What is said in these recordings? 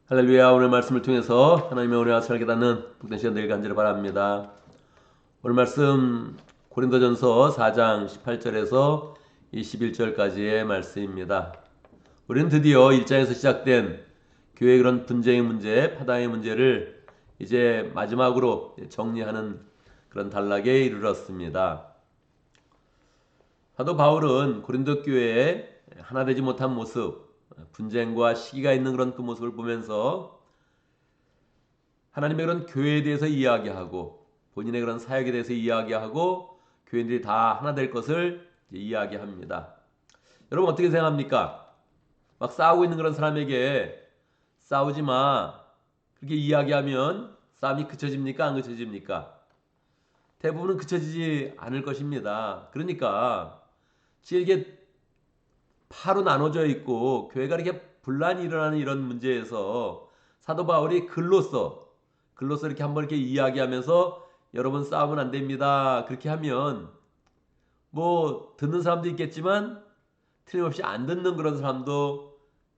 할렐루야. 오늘 말씀을 통해서 하나님의 은혜와 사랑을 깨닫는 복된 시간 되길 간절히 바랍니다. 오늘 말씀 고린도전서 4장 18절에서 21절까지의 말씀입니다. 우리는 드디어 1장에서 시작된 교회의 그런 분쟁의 문제, 파당의 문제를 이제 마지막으로 정리하는 그런 단락에 이르렀습니다. 사도 바울은 고린도 교회에 하나 되지 못한 모습, 분쟁과 시기가 있는 그런 그 모습을 보면서 하나님의 그런 교회에 대해서 이야기하고 본인의 그런 사역에 대해서 이야기하고 교인들이 다 하나 될 것을 이야기합니다. 여러분 어떻게 생각합니까? 막 싸우고 있는 그런 사람에게 싸우지 마 그렇게 이야기하면 싸움이 그쳐집니까? 안 그쳐집니까? 대부분은 그쳐지지 않을 것입니다. 그러니까 이게 파로 나눠져 있고 교회가 이렇게 분란이 일어나는 이런 문제에서 사도 바울이 글로서 이렇게 한번 이렇게 이야기하면서 여러분 싸우면 안 됩니다. 그렇게 하면 뭐 듣는 사람도 있겠지만 틀림없이 안 듣는 그런 사람도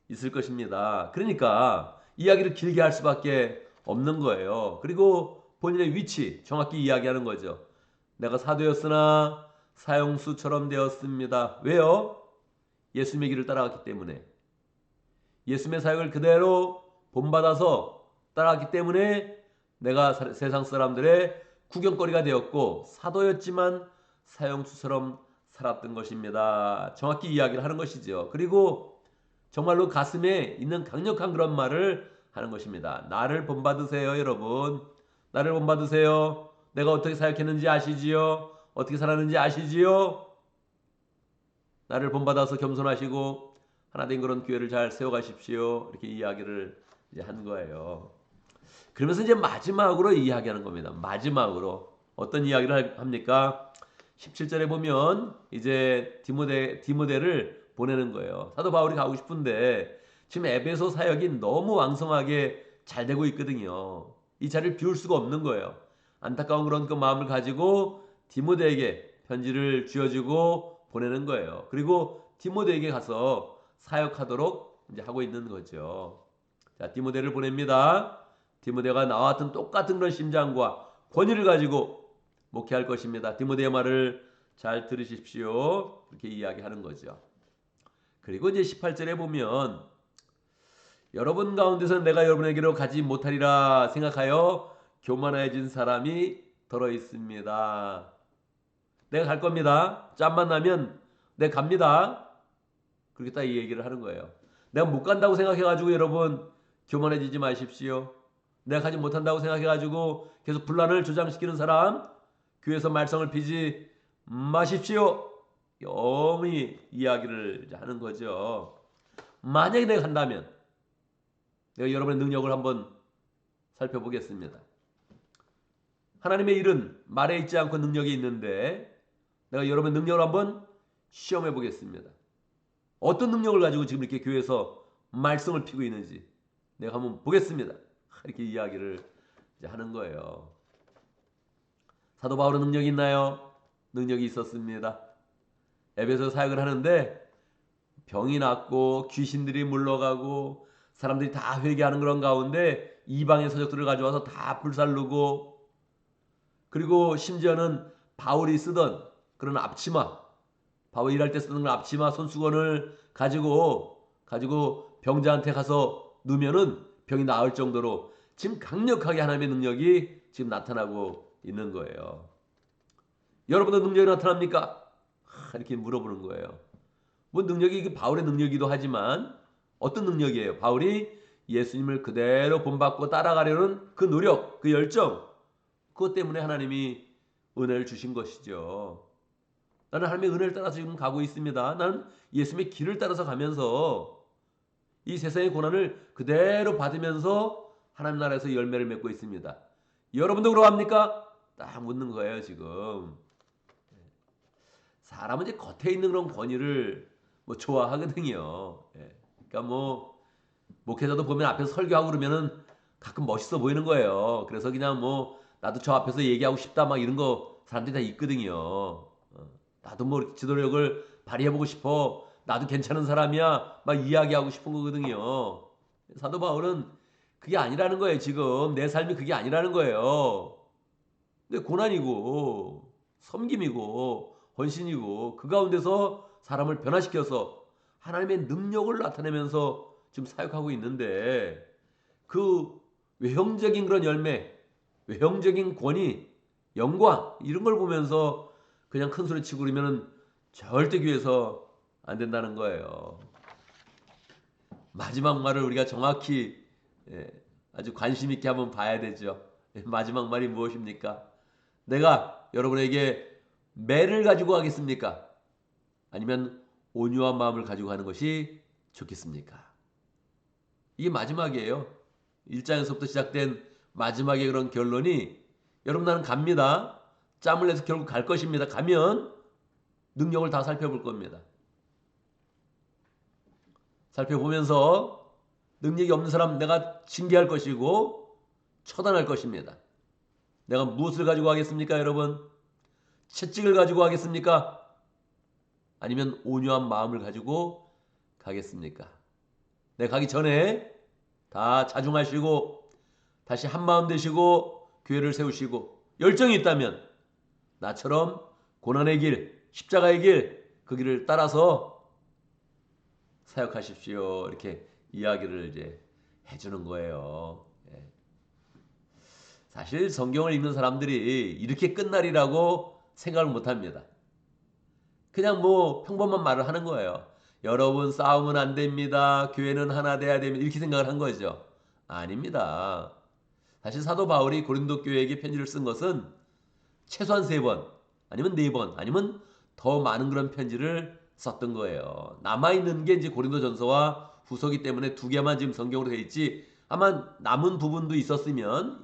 있을 것입니다. 그러니까 이야기를 길게 할 수밖에 없는 거예요. 그리고 본인의 위치 정확히 이야기하는 거죠. 내가 사도였으나 사형수처럼 되었습니다. 왜요? 예수님의 길을 따라갔기 때문에. 예수님의 사역을 그대로 본받아서 따라갔기 때문에 내가 세상 사람들의 구경거리가 되었고 사도였지만 사형수처럼 살았던 것입니다. 정확히 이야기를 하는 것이죠. 그리고 정말로 가슴에 있는 강력한 그런 말을 하는 것입니다. 나를 본받으세요, 여러분. 나를 본받으세요. 내가 어떻게 사역했는지 아시지요? 어떻게 살았는지 아시지요? 나를 본받아서 겸손하시고 하나된 그런 교회를 잘 세워가십시오. 이렇게 이야기를 이제 한 거예요. 그러면서 이제 마지막으로 이야기하는 겁니다. 마지막으로 어떤 이야기를 합니까? 17절에 보면 이제 디모데를 보내는 거예요. 사도 바울이 가고 싶은데 지금 에베소 사역이 너무 왕성하게 잘 되고 있거든요. 이 자리를 비울 수가 없는 거예요. 안타까운 그런 그 마음을 가지고 디모데에게 편지를 쥐어주고 보내는 거예요. 그리고 디모데에게 가서 사역하도록 이제 하고 있는 거죠. 자, 디모데를 보냅니다. 디모데가 나와 같은 똑같은 그런 심장과 권위를 가지고 목회할 것입니다. 디모데의 말을 잘 들으십시오. 이렇게 이야기하는 거죠. 그리고 이제 18절에 보면 여러분 가운데서 내가 여러분에게로 가지 못하리라 생각하여 교만해진 사람이 들어 있습니다. 내가 갈 겁니다. 짬만 나면 내가 갑니다. 그렇게 딱 이 얘기를 하는 거예요. 내가 못 간다고 생각해가지고 여러분 교만해지지 마십시오. 내가 가지 못한다고 생각해가지고 계속 분란을 조장시키는 사람 교회에서 말썽을 피지 마십시오. 영이 이야기를 하는 거죠. 만약에 내가 간다면 내가 여러분의 능력을 한번 살펴보겠습니다. 하나님의 일은 말에 있지 않고 능력이 있는데 내가 여러분의 능력을 한번 시험해 보겠습니다. 어떤 능력을 가지고 지금 이렇게 교회에서 말썽을 피고 있는지 내가 한번 보겠습니다. 이렇게 이야기를 이제 하는 거예요. 사도 바울은 능력이 있나요? 능력이 있었습니다. 에베소 사역을 하는데 병이 났고 귀신들이 물러가고 사람들이 다 회개하는 그런 가운데 이방의 서적들을 가져와서 다 불살르고 그리고 심지어는 바울이 쓰던 그런 앞치마 바울 일할 때 쓰던 앞치마 손수건을 가지고 병자한테 가서 누면은 병이 나을 정도로 지금 강력하게 하나님의 능력이 지금 나타나고 있는 거예요. 여러분도 능력이 나타납니까? 이렇게 물어보는 거예요. 뭐 능력이 바울의 능력이기도 하지만 어떤 능력이에요? 바울이 예수님을 그대로 본받고 따라가려는 그 노력, 그 열정, 그것 때문에 하나님이 은혜를 주신 것이죠. 나는 하나님의 은혜를 따라서 지금 가고 있습니다. 나는 예수님의 길을 따라서 가면서 이 세상의 고난을 그대로 받으면서 하나님 나라에서 열매를 맺고 있습니다. 여러분도 그러합니까? 딱 묻는 거예요, 지금. 사람은 이제 겉에 있는 그런 권위를 뭐 좋아하거든요. 예. 그러니까 뭐 목회자도 보면 앞에서 설교하고 그러면은 가끔 멋있어 보이는 거예요. 그래서 그냥 뭐 나도 저 앞에서 얘기하고 싶다 막 이런 거 사람들이 다 있거든요. 나도 뭐 지도력을 발휘해보고 싶어. 나도 괜찮은 사람이야. 막 이야기하고 싶은 거거든요. 사도 바울은 그게 아니라는 거예요. 지금 내 삶이 그게 아니라는 거예요. 근데 고난이고 섬김이고 헌신이고 그 가운데서 사람을 변화시켜서 하나님의 능력을 나타내면서 지금 사역하고 있는데 그 외형적인 그런 열매, 외형적인 권위, 영광 이런 걸 보면서 그냥 큰 소리 치고 그러면은 절대 교회에서 안 된다는 거예요. 마지막 말을 우리가 정확히 아주 관심 있게 한번 봐야 되죠. 마지막 말이 무엇입니까? 내가 여러분에게 매를 가지고 가겠습니까? 아니면 온유한 마음을 가지고 가는 것이 좋겠습니까? 이게 마지막이에요. 1장에서부터 시작된 마지막의 그런 결론이 여러분 나는 갑니다. 짬을 내서 결국 갈 것입니다. 가면 능력을 다 살펴볼 겁니다. 살펴보면서 능력이 없는 사람 내가 징계할 것이고 처단할 것입니다. 내가 무엇을 가지고 가겠습니까, 여러분? 채찍을 가지고 가겠습니까? 아니면 온유한 마음을 가지고 가겠습니까? 내가 가기 전에 다 자중하시고 다시 한마음 되시고 교회를 세우시고 열정이 있다면 나처럼 고난의 길, 십자가의 길, 그 길을 따라서 사역하십시오. 이렇게 이야기를 이제 해주는 거예요. 사실 성경을 읽는 사람들이 이렇게 끝날이라고 생각을 못 합니다. 그냥 뭐 평범한 말을 하는 거예요. 여러분 싸우면 안 됩니다. 교회는 하나 돼야 됩니다. 이렇게 생각을 한 거죠. 아닙니다. 사실 사도 바울이 고린도 교회에게 편지를 쓴 것은 최소한 3번, 아니면 4번, 아니면 더 많은 그런 편지를 썼던 거예요. 남아있는 게 이제 고린도전서와 후서기 때문에 2개만 지금 성경으로 되어 있지 아마 남은 부분도 있었으면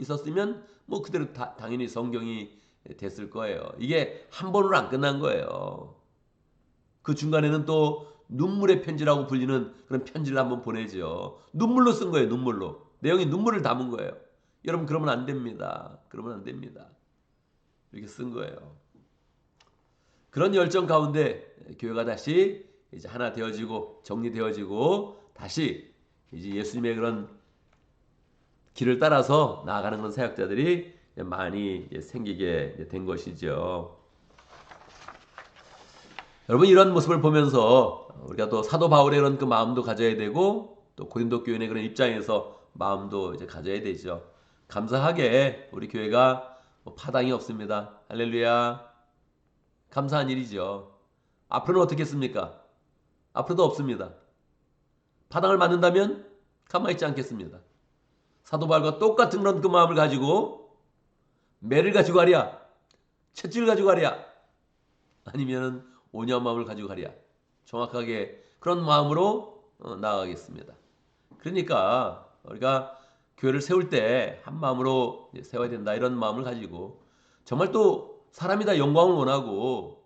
뭐 그대로 당연히 성경이 됐을 거예요. 이게 한 번으로 안 끝난 거예요. 그 중간에는 또 눈물의 편지라고 불리는 그런 편지를 한번 보내죠. 눈물로 쓴 거예요. 눈물로. 내용이 눈물을 담은 거예요. 여러분 그러면 안 됩니다. 그러면 안 됩니다. 이렇게 쓴 거예요. 그런 열정 가운데 교회가 다시 이제 하나 되어지고 정리되어지고 다시 이제 예수님의 그런 길을 따라서 나아가는 그런 사역자들이 많이 생기게 된 것이죠. 여러분 이런 모습을 보면서 우리가 또 사도 바울의 그런 그 마음도 가져야 되고 또 고린도 교인의 그런 입장에서 마음도 이제 가져야 되죠. 감사하게 우리 교회가 뭐 파당이 없습니다. 할렐루야. 감사한 일이죠. 앞으로는 어떻겠습니까? 앞으로도 없습니다. 파당을 맞는다면 가만히 있지 않겠습니다. 사도 바울과 똑같은 그런 그 마음을 가지고 매를 가지고 가랴, 채찍을 가지고 가랴, 아니면은 온유한 마음을 가지고 가랴. 정확하게 그런 마음으로 나아가겠습니다. 그러니까 우리가 교회를 세울 때 한 마음으로 세워야 된다 이런 마음을 가지고 정말 또 사람이 다 영광을 원하고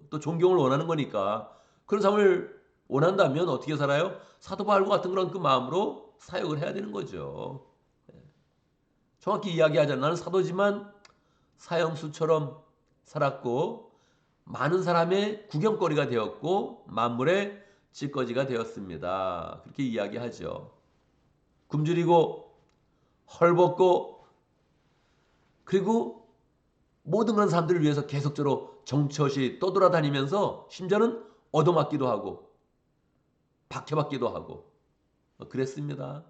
또 존경을 원하는 거니까 그런 삶을 원한다면 어떻게 살아요? 사도 바울과 같은 그런 그 마음으로 사역을 해야 되는 거죠. 정확히 이야기하자면 나는 사도지만 사형수처럼 살았고 많은 사람의 구경거리가 되었고 만물의 찌꺼기가 되었습니다. 그렇게 이야기하죠. 굶주리고 헐벗고 그리고 모든 그런 사람들을 위해서 계속적으로 정처시 떠돌아다니면서 심지어는 얻어맞기도 하고 박해받기도 하고 그랬습니다.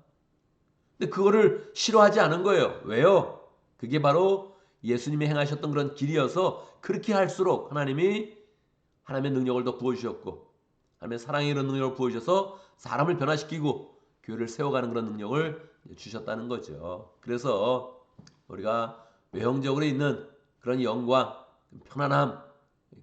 근데 그거를 싫어하지 않은 거예요. 왜요? 그게 바로 예수님이 행하셨던 그런 길이어서 그렇게 할수록 하나님의 능력을 더 부어주셨고 하나님의 사랑의 이런 능력을 부어주셔서 사람을 변화시키고 교회를 세워가는 그런 능력을 주셨다는 거죠. 그래서 우리가 외형적으로 있는 그런 영광, 편안함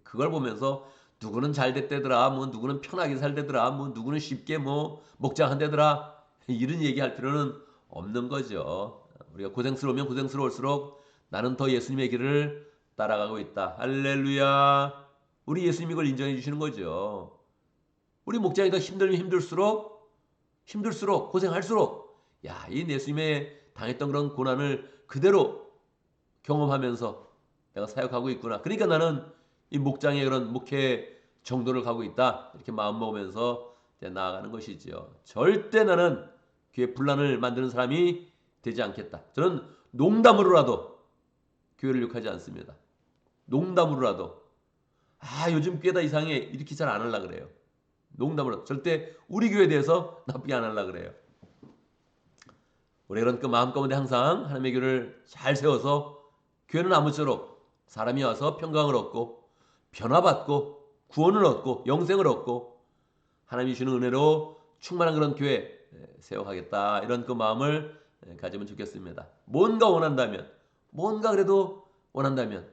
그걸 보면서 누구는 잘 됐대더라, 뭐 누구는 편하게 살대더라, 뭐 누구는 쉽게 뭐 목장한대더라 이런 얘기할 필요는 없는 거죠. 우리가 고생스러우면 고생스러울수록 나는 더 예수님의 길을 따라가고 있다. 할렐루야. 우리 예수님이 그걸 인정해 주시는 거죠. 우리 목장이 더 힘들면 힘들수록 고생할수록 야, 이 예수님의 당했던 그런 고난을 그대로 경험하면서 내가 사역하고 있구나. 그러니까 나는 이 목장의 그런 목회 정도를 가고 있다. 이렇게 마음 먹으면서 나아가는 것이지요. 절대 나는 교회 분란을 만드는 사람이 되지 않겠다. 저는 농담으로라도 교회를 욕하지 않습니다. 농담으로라도 요즘 교회다 이상해 이렇게 잘 안 하려고 그래요. 농담으로 절대 우리 교회에 대해서 나쁘게 안 하려고 그래요. 우리 그런 그 마음 가운데 항상 하나님의 교회를 잘 세워서 교회는 아무쪼록 사람이 와서 평강을 얻고 변화받고 구원을 얻고 영생을 얻고 하나님이 주는 은혜로 충만한 그런 교회 세워가겠다, 이런 그 마음을 가지면 좋겠습니다. 뭔가 원한다면, 뭔가 그래도 원한다면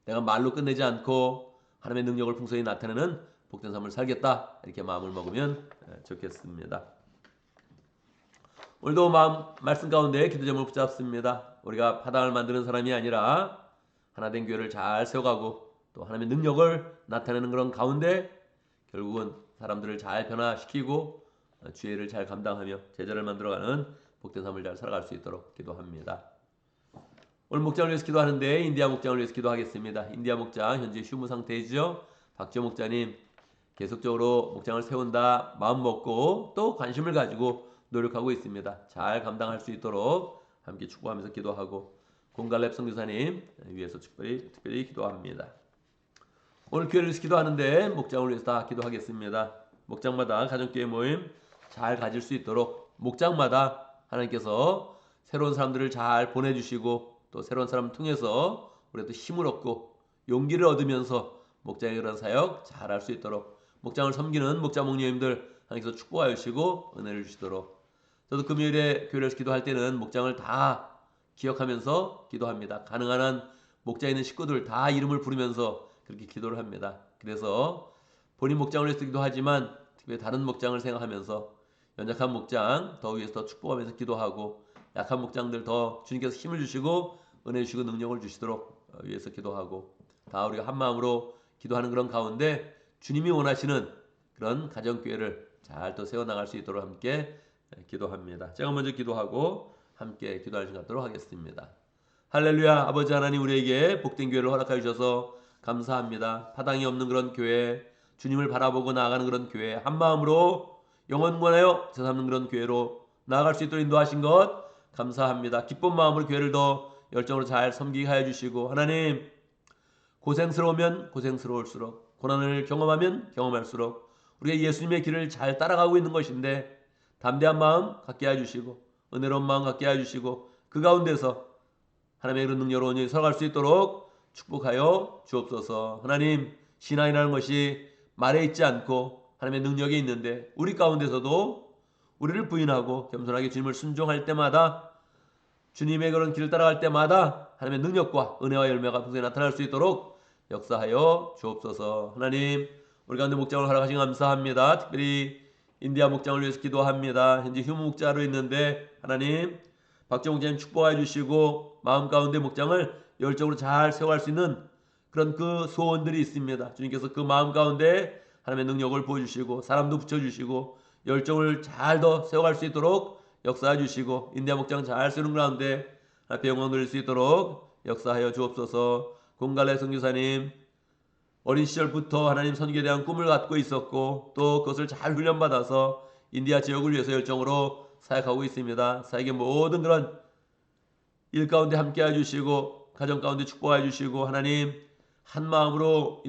내가 말로 끝내지 않고 하나님의 능력을 풍성히 나타내는 복된 삶을 살겠다, 이렇게 마음을 먹으면 좋겠습니다. 오늘도 말씀 가운데 기도점을 붙잡습니다. 우리가 파당을 만드는 사람이 아니라 하나된 교회를 잘 세워가고 또 하나님의 능력을 나타내는 그런 가운데 결국은 사람들을 잘 변화시키고 주의를 잘 감당하며 제자를 만들어가는 복된 삶을 잘 살아갈 수 있도록 기도합니다. 오늘 목장을 위해서 기도하는데 인디아 목장을 위해서 기도하겠습니다. 인디아 목장 현재 휴무 상태이죠. 박지호 목자님 계속적으로 목장을 세운다 마음 먹고 또 관심을 가지고 노력하고 있습니다. 잘 감당할 수 있도록 함께 축복하면서 기도하고 공갈렙 선교사님 위해서 특별히 기도합니다. 오늘 교회를 위해서 기도하는데 목장을 위해서 다 기도하겠습니다. 목장마다 가정교회 모임 잘 가질 수 있도록 목장마다 하나님께서 새로운 사람들을 잘 보내주시고 또 새로운 사람 통해서 우리도 힘을 얻고 용기를 얻으면서 목장의 그런 사역 잘 할 수 있도록 목장을 섬기는 목자 목녀님들 하나님께서 축복하여 주시고 은혜를 주시도록, 저도 금요일에 교회에서 기도할 때는 목장을 다 기억하면서 기도합니다. 가능한 한 목장에 있는 식구들 다 이름을 부르면서 그렇게 기도를 합니다. 그래서 본인 목장을 위해서 기도하지만 특별히 다른 목장을 생각하면서 연약한 목장 더 위해서 더 축복하면서 기도하고 약한 목장들 더 주님께서 힘을 주시고 은혜 주시고 능력을 주시도록 위해서 기도하고 다 우리가 한 마음으로 기도하는 그런 가운데 주님이 원하시는 그런 가정교회를 잘 또 세워나갈 수 있도록 함께 기도합니다. 제가 먼저 기도하고 함께 기도할 시간 갖도록 하겠습니다. 할렐루야. 아버지 하나님, 우리에게 복된 교회를 허락하여 주셔서 감사합니다. 파당이 없는 그런 교회, 주님을 바라보고 나아가는 그런 교회, 한 마음으로 영원권하여 세삼는 그런 교회로 나아갈 수 있도록 인도하신 것 감사합니다. 기쁜 마음으로 교회를 더 열정으로 잘 섬기게 하여 주시고, 하나님 고생스러우면 고생스러울수록, 고난을 경험하면 경험할수록 우리가 예수님의 길을 잘 따라가고 있는 것인데 담대한 마음 갖게 해주시고 은혜로운 마음 갖게 해주시고 그 가운데서 하나님의 그런 능력으로 온전히 살아갈 수 있도록 축복하여 주옵소서. 하나님, 신앙이라는 것이 말에 있지 않고 하나님의 능력이 있는데 우리 가운데서도 우리를 부인하고 겸손하게 주님을 순종할 때마다, 주님의 그런 길을 따라갈 때마다 하나님의 능력과 은혜와 열매가 풍성히 나타날 수 있도록 역사하여 주옵소서. 하나님, 우리 가운데 목장을 허락하신 감사합니다. 특별히 인디아 목장을 위해서 기도합니다. 현재 휴무 목자로 있는데 하나님, 박정 목자님 축복해 주시고 마음 가운데 목장을 열정으로 잘 세워갈 수 있는 그런 그 소원들이 있습니다. 주님께서 그 마음 가운데 하나님의 능력을 보여주시고 사람도 붙여주시고 열정을 잘 더 세워갈 수 있도록 역사해 주시고 인디아 목장 잘 세우는 가운데 앞에 영광 돌릴 수 있도록 역사하여 주옵소서. 공갈래 선교사님 어린 시절부터 하나님 선교에 대한 꿈을 갖고 있었고 또 그것을 잘 훈련받아서 인디아 지역을 위해서 열정으로 사역하고 있습니다. 사역의 모든 그런 일 가운데 함께 해주시고 가정 가운데 축복해 주시고 하나님 한 마음으로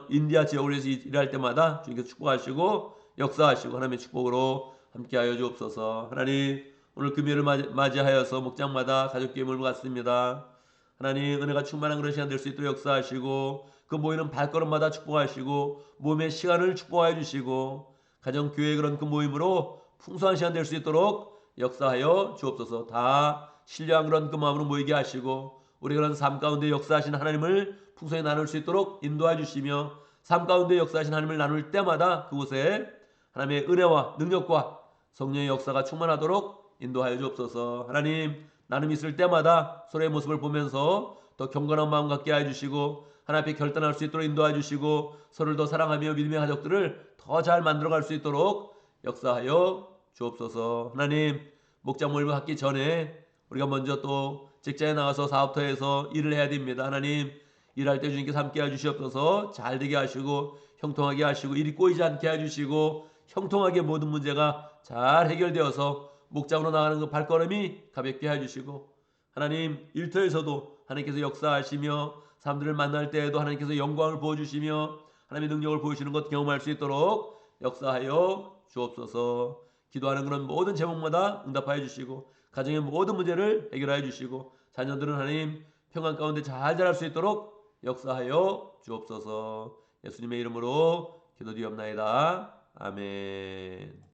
인디아 지역을 위해서 일할 때마다 주님께서 축복하시고 역사하시고 하나님의 축복으로 함께하여 주옵소서. 하나님, 오늘 금요일을 맞이하여서 목장마다 가족교회 모임을 갖습니다. 하나님, 은혜가 충만한 그런 시간 될 수 있도록 역사하시고 그 모이는 발걸음마다 축복하시고 모임의 시간을 축복하여 주시고 가정교회 그런 그 모임으로 풍성한 시간 될 수 있도록 역사하여 주옵소서. 다 신뢰한 그런 그 마음으로 모이게 하시고 우리 그런 삶 가운데 역사하신 하나님을 풍성히 나눌 수 있도록 인도해 주시며 삶 가운데 역사하신 하나님을 나눌 때마다 그곳에 하나님의 은혜와 능력과 성령의 역사가 충만하도록 인도하여 주옵소서. 하나님, 나눔이 있을 때마다 서로의 모습을 보면서 더 경건한 마음 갖게 해주시고 하나님 앞에 결단할 수 있도록 인도해 주시고 서로를 더 사랑하며 믿음의 가족들을 더 잘 만들어갈 수 있도록 역사하여 주옵소서. 하나님, 목장 모임을 갖기 전에 우리가 먼저 또 직장에 나가서 사업터에서 일을 해야 됩니다. 하나님, 일할 때 주님께서 함께 해주시옵소서. 잘 되게 하시고 형통하게 하시고 일이 꼬이지 않게 해주시고 형통하게 모든 문제가 잘 해결되어서 목장으로 나가는 그 발걸음이 가볍게 해주시고 하나님 일터에서도 하나님께서 역사하시며 사람들을 만날 때에도 하나님께서 영광을 부어주시며 하나님의 능력을 보여주시는 것 경험할 수 있도록 역사하여 주옵소서. 기도하는 그런 모든 제목마다 응답하여 주시고 가정의 모든 문제를 해결하여 주시고 자녀들은 하나님 평안 가운데 잘 자랄 수 있도록 역사하여 주옵소서. 예수님의 이름으로 기도드리옵나이다. 아멘.